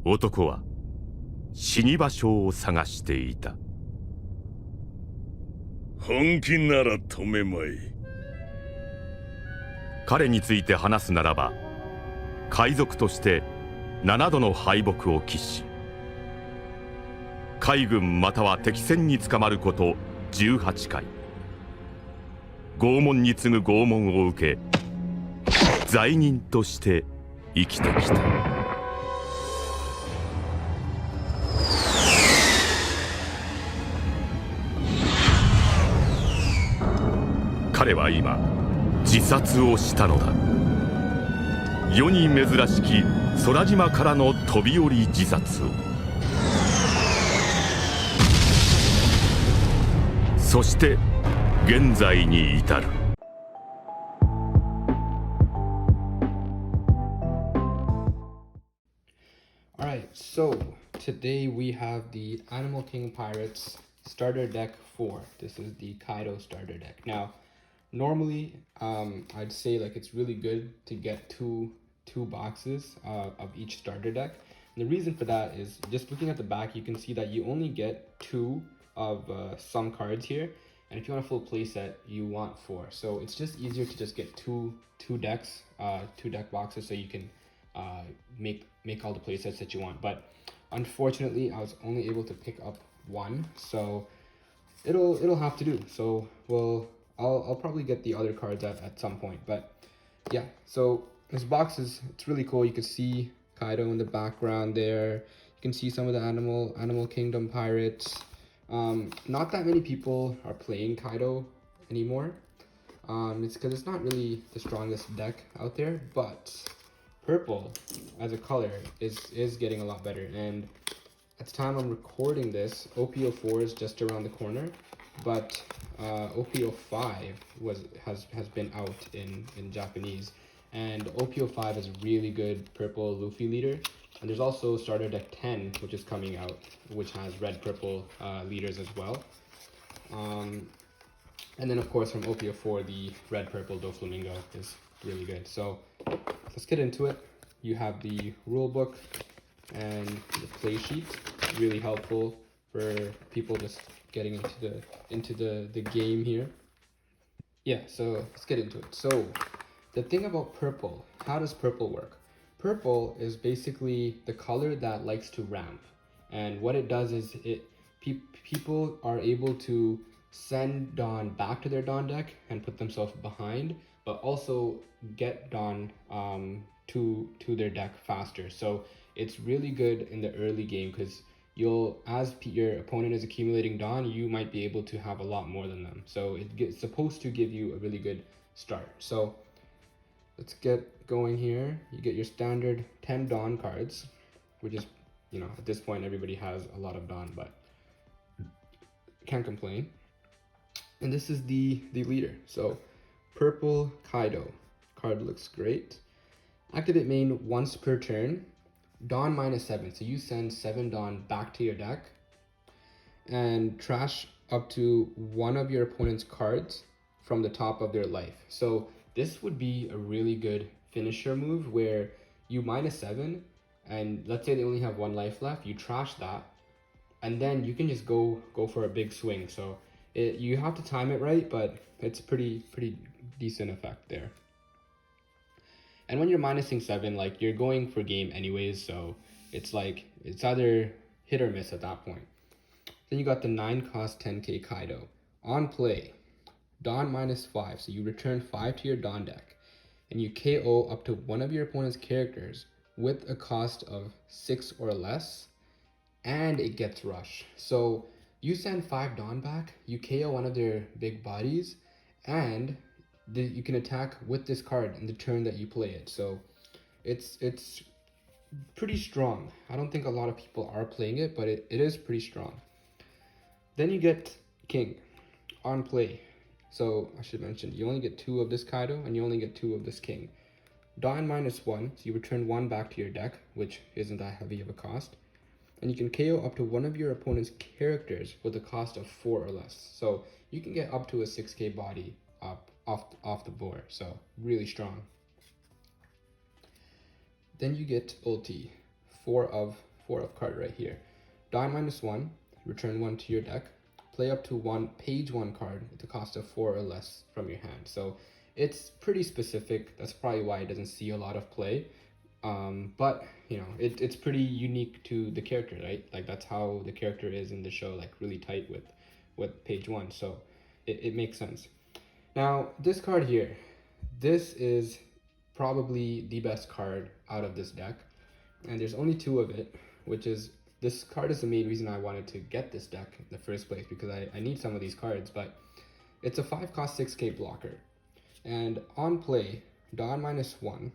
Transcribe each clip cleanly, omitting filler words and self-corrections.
男は死に場所を探していた。本気なら止めまい。彼について話すならば、海賊として7度の敗北を喫し、海軍または敵船に捕まること18回、拷問に次ぐ拷問を受け、罪人として生きてきた。彼は今自殺をしたのだ。世に珍しき空島からの飛び降り自殺を。そして現在に至る。Alright, so today we have the Animal King Pirates starter deck 4. This is the Kaido starter deck. Now, normally, I'd say like it's really good to get two boxes of each starter deck. And the reason for that is just looking at the back, you can see that you only get 2 of some cards here. And if you want a full playset, you want 4. So it's just easier to just get two decks, 2 deck boxes, so you can make all the playsets that you want. But unfortunately, I was only able to pick up 1, so it'll have to do. So I'll probably get the other cards at some point. But yeah, so this box it's really cool. You can see Kaido in the background there. You can see some of the Animal Kingdom pirates. Not that many people are playing Kaido anymore. It's because it's not really the strongest deck out there, but purple as a color is getting a lot better. And at the time I'm recording this, ST04 is just around the corner, but ST05 has been out in Japanese, and ST05 is a really good purple Luffy leader. And there's also starter deck 10, which is coming out, which has red purple leaders as well. And then of course from ST04, the red purple Doflamingo is really good. So let's get into it. You have the rule book and the play sheet, really helpful for people just getting into the game here. Yeah, so let's get into it. So the thing about purple, how does purple work? Purple is basically the color that likes to ramp, and what it does is people are able to send Dawn back to their Dawn deck and put themselves behind, but also get Dawn to their deck faster. So it's really good in the early game because as your opponent is accumulating Dawn, you might be able to have a lot more than them. So it's supposed to give you a really good start. So let's get going here. You get your standard 10 Dawn cards, which is, at this point everybody has a lot of Dawn, but can't complain. And this is the leader. So purple Kaido card looks great. Activate main once per turn. Dawn -7, so you send 7 Dawn back to your deck and trash up to one of your opponent's cards from the top of their life. So this would be a really good finisher move where you -7, and let's say they only have 1 life left, you trash that, and then you can just go for a big swing. So you have to time it right, but it's pretty decent effect there. And when you're -7, like, you're going for game anyways, so it's either hit or miss at that point. Then you got the 9 cost 10k Kaido. On play, Dawn -5, so you return 5 to your Dawn deck, and you KO up to one of your opponent's characters with a cost of 6 or less, and it gets rush. So you send 5 Dawn back, you KO one of their big bodies, and you can attack with this card in the turn that you play it. So it's pretty strong. I don't think a lot of people are playing it, but it is pretty strong. Then you get King on play. So I should mention, you only get 2 of this Kaido, and you only get 2 of this King. Dawn -1, so you return 1 back to your deck, which isn't that heavy of a cost. And you can KO up to one of your opponent's characters with a cost of 4 or less. So you can get up to a 6k body off the board, so really strong. Then you get ulti, 4 of 4 of card right here. Die -1, return 1 to your deck, play up to one page 1 card with the cost of 4 or less from your hand. So it's pretty specific. That's probably why it doesn't see a lot of play. But you know, it's pretty unique to the character, right? Like that's how the character is in the show, like really tight with page 1. So it makes sense. Now this card here, this is probably the best card out of this deck, and there's only 2 of it, which is, this card is the main reason I wanted to get this deck in the first place, because I need some of these cards. But it's a 5 cost 6k blocker, and on play, Dawn -1,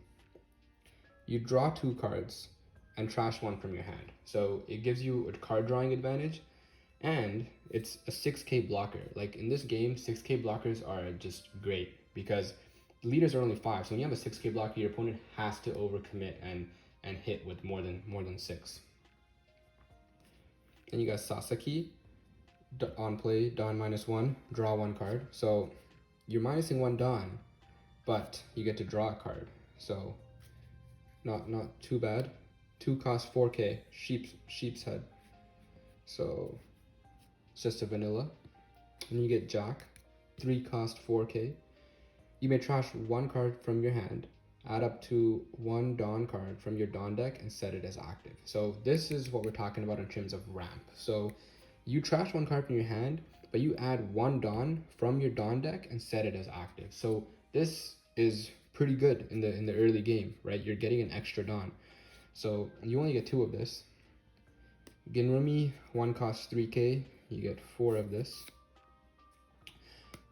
you draw 2 cards and trash 1 from your hand. So it gives you a card drawing advantage, and it's a 6k blocker. Like in this game, 6k blockers are just great because the leaders are only 5. So when you have a 6k blocker, your opponent has to overcommit and hit with more than 6. Then you got Sasaki. On play, Dawn -1, draw 1 card. So you're minusing 1 Dawn, but you get to draw a card. So not too bad. 2 cost 4k, sheep's head. So it's just a vanilla. And you get Jack, 3 cost 4k. You may trash 1 card from your hand, add up to 1 Dawn card from your Dawn deck, and set it as active. So this is what we're talking about in terms of ramp. So you trash 1 card from your hand, but you add 1 Dawn from your Dawn deck and set it as active. So this is pretty good in the early game, right? You're getting an extra Dawn. So you only get 2 of this. Ginrumi, 1 costs 3k. You get 4 of this.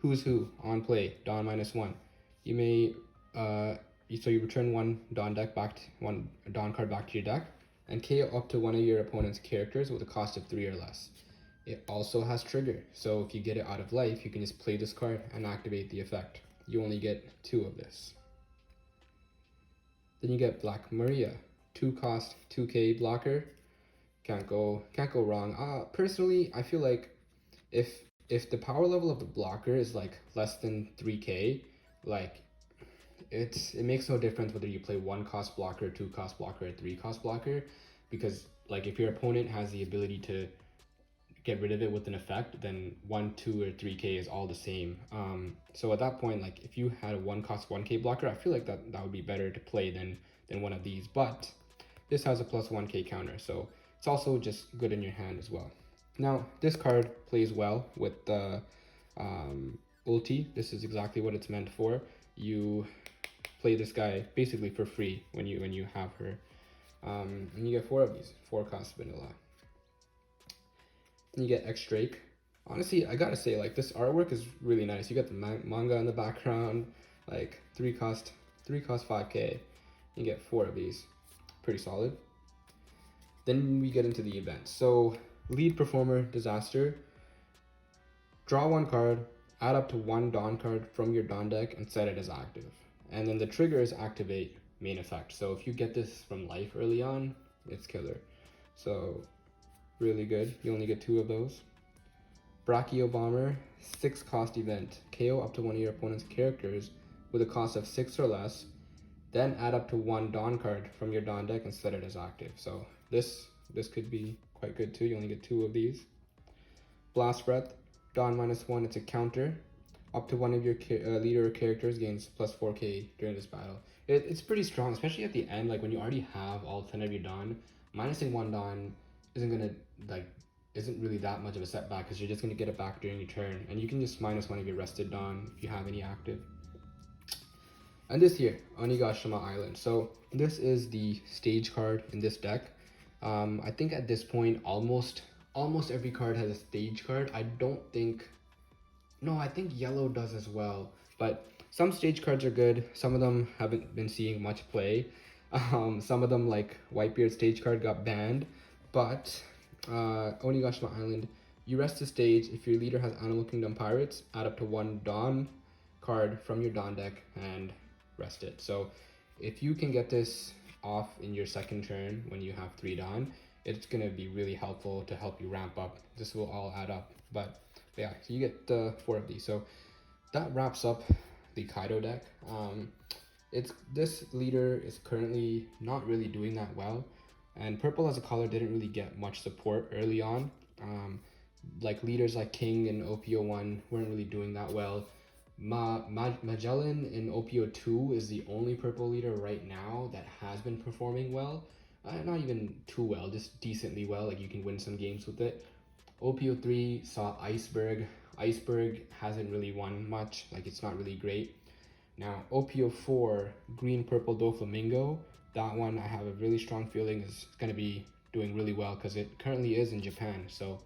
Who's Who, on play, Dawn -1. You may so you return 1 Dawn card back to your deck, and KO up to one of your opponent's characters with a cost of 3 or less. It also has trigger, so if you get it out of life, you can just play this card and activate the effect. You only get 2 of this. Then you get Black Maria, 2 cost 2k blocker. Can't go wrong. Personally, I feel like if the power level of the blocker is like less than 3k, like it makes no difference whether you play 1 cost blocker, 2 cost blocker, or 3 cost blocker, because like if your opponent has the ability to get rid of it with an effect, then 1, 2, or 3k is all the same. So at that point, like if you had a 1 cost 1k blocker, I feel like that would be better to play than one of these. But this has a plus 1k counter, so it's also just good in your hand as well. Now this card plays well with the ulti. This is exactly what it's meant for. You play this guy basically for free when you have her, and you get 4 of these, 4 cost vanilla. And you get X Drake. Honestly, I gotta say, like, this artwork is really nice. You got the manga in the background, like 3 cost 5k. You get 4 of these, pretty solid. Then we get into the event. So lead performer, Disaster. Draw 1 card, add up to 1 Dawn card from your Dawn deck, and set it as active. And then the trigger is activate main effect. So if you get this from life early on, it's killer. So really good. You only get 2 of those. Brachio Bomber, 6 cost event. KO up to one of your opponent's characters with a cost of 6 or less. Then add up to 1 Dawn card from your Dawn deck and set it as active. So this could be quite good too. You only get 2 of these. Blast Breath, Dawn -1. It's a counter. Up to one of your leader characters gains plus 4k during this battle. It's pretty strong, especially at the end. Like when you already have all 10 of your Dawn, minusing 1 Dawn isn't really that much of a setback, because you're just gonna get it back during your turn, and you can just minus 1 of your rested Dawn if you have any active. And this here, Onigashima Island. So this is the stage card in this deck. I think at this point almost every card has a stage card. I think yellow does as well, but some stage cards are good. Some of them haven't been seeing much play. Some of them, like Whitebeard stage card, got banned, but Onigashima Island, you rest the stage. If your leader has Animal Kingdom Pirates, add up to 1 Dawn card from your Dawn deck and rest it. So if you can get this off in your second turn when you have 3 Dawn, it's gonna be really helpful to help you ramp up. This will all add up. But yeah, so you get 4 of these. So that wraps up the Kaido deck. This leader is currently not really doing that well. And purple as a color didn't really get much support early on. Like leaders like King and OPO1 weren't really doing that well. Magellan in OPO2 is the only purple leader right now that has been performing well. Not even too well, just decently well, like you can win some games with it. OPO3 saw Iceberg. Iceberg hasn't really won much, like it's not really great. Now OPO4, green purple Doflamingo, that one I have a really strong feeling is going to be doing really well because it currently is in Japan. So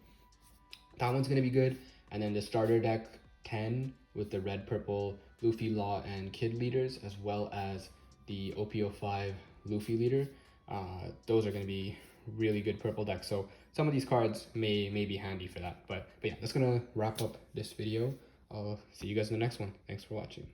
that one's going to be good. And then the starter deck 10 with the red purple Luffy Law and Kid leaders, as well as the OPO5 Luffy leader. Those are going to be really good purple decks. So some of these cards may be handy for that. But yeah, that's going to wrap up this video. I'll see you guys in the next one. Thanks for watching.